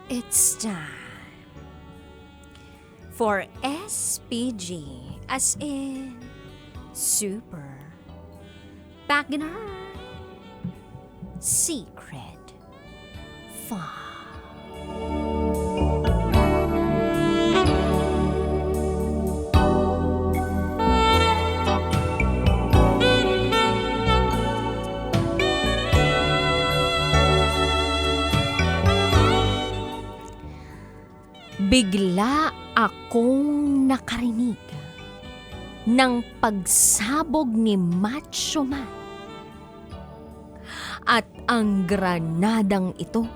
It's time for SPG, as in Super Wagner Secret File. Bigla akong nakarinig ng pagsabog ni Macho Man. At ang granadang ito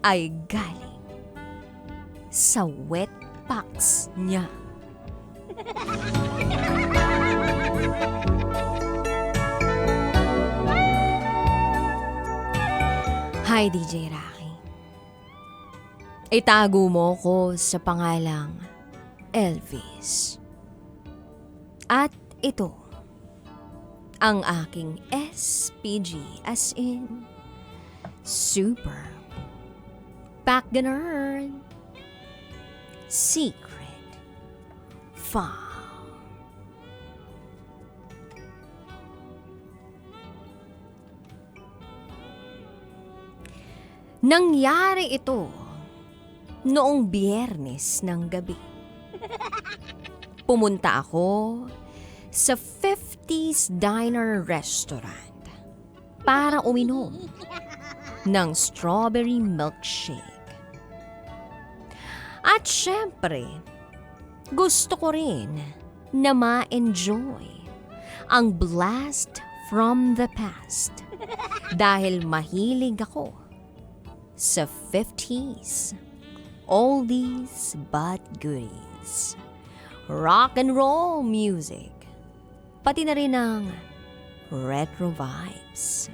ay galing sa wet packs niya. Hi, DJ Rocky. Itago mo ko sa pangalang Elvis. At ito, ang aking SPG, as in Super Wagner Secret File. Nangyari ito noong Biyernes ng gabi. Pumunta ako sa 50s Diner Restaurant para uminom ng strawberry milkshake. At syempre, gusto ko rin na ma-enjoy ang blast from the past dahil mahilig ako sa 50s. Oldies but goodies. Rock and roll music. Pati na rin ang retro vibes.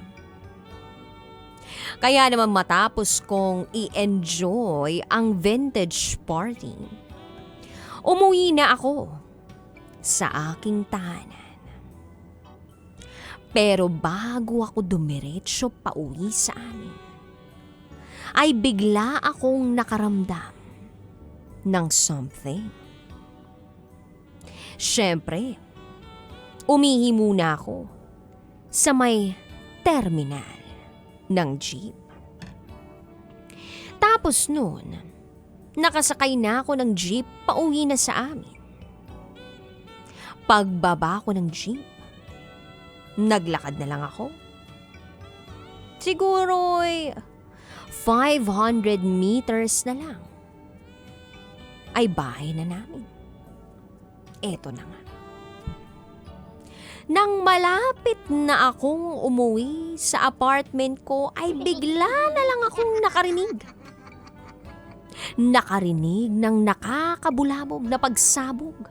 Kaya naman matapos kong i-enjoy ang vintage party, umuwi na ako sa aking tahanan. Pero bago ako dumiretso pauwi sa amin, ay bigla akong nakaramdam ng something. Siyempre, umihi muna ako sa may terminal ng jeep. Tapos noon, nakasakay na ako ng jeep pauwi na sa amin. Pagbaba ko ng jeep, naglakad na lang ako. Siguro'y 500 meters na lang ay bahay na namin. Eto na nga. Nang malapit na akong umuwi sa apartment ko ay bigla na lang akong nakarinig. Nakarinig ng nakakabulabog na pagsabog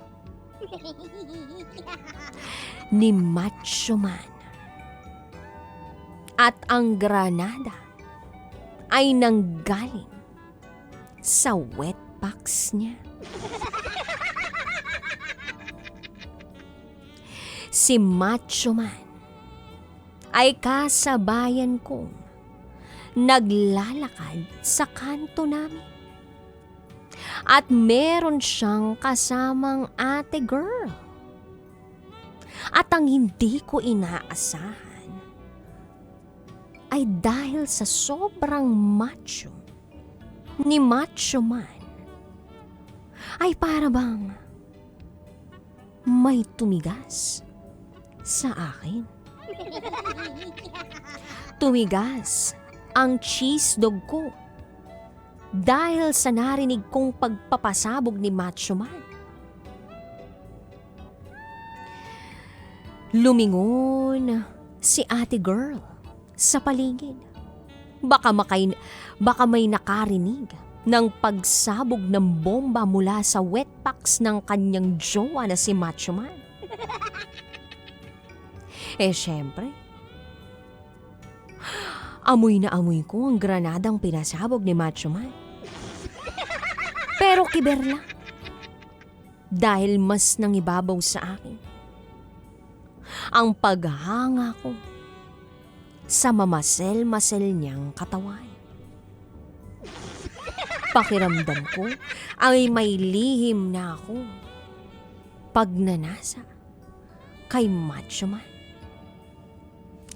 ni Macho Man. At ang granada ay nanggaling sa wet packs niya. Si Macho Man ay kasabayan kong naglalakad sa kanto namin. At meron siyang kasamang ate girl. At ang hindi ko inaasahan ay dahil sa sobrang macho ni Macho Man, ay para bang may tumigas sa akin. Tumigas ang cheese dog ko dahil sa narinig kong pagpapasabog ni Macho Man. Lumingon si ate girl sa paligid. Baka may nakarinig ng pagsabog ng bomba mula sa wet packs ng kanyang jowa na si Macho Man. Syempre, amoy na amoy ko ang granadang pinasabog ni Macho Man. Pero kiber lang. Dahil mas nangibabaw sa akin ang paghanga ko sa mamasel-masel niyang katawan. Pakiramdam ko ay may lihim na ako pagnanasa kay Macho Man.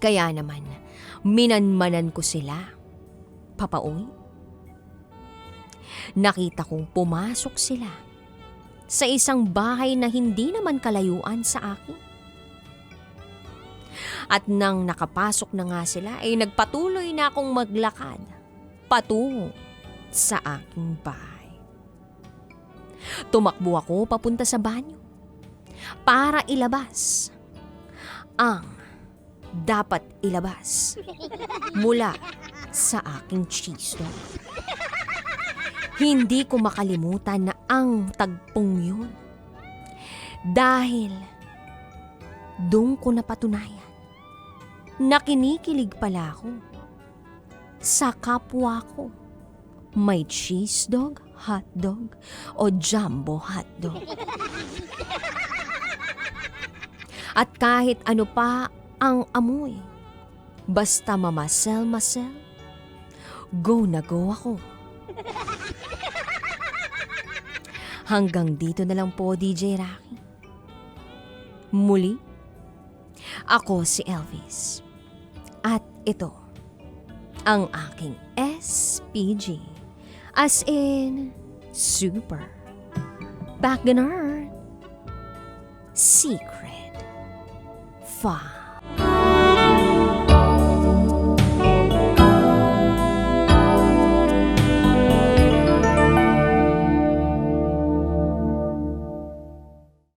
Kaya naman, minanmanan ko sila papauwi. Nakita kong pumasok sila sa isang bahay na hindi naman kalayuan sa akin. At nang nakapasok na nga sila, ay nagpatuloy na akong maglakad patungo sa aking bahay. Tumakbo ako papunta sa banyo para ilabas ang dapat ilabas mula sa aking cheese dog. Hindi ko makalimutan na ang tagpong yun dahil doon ko napatunayan na kinikilig pala ako sa kapwa ko. May cheese dog, hot dog, o jumbo hot dog. At kahit ano pa ang amoy, basta mamasel-masel, go na go ako. Hanggang dito na lang po, DJ Rocky. Muli, ako si Elvis. At ito, ang aking SPG. As in, super. Back Secret 5.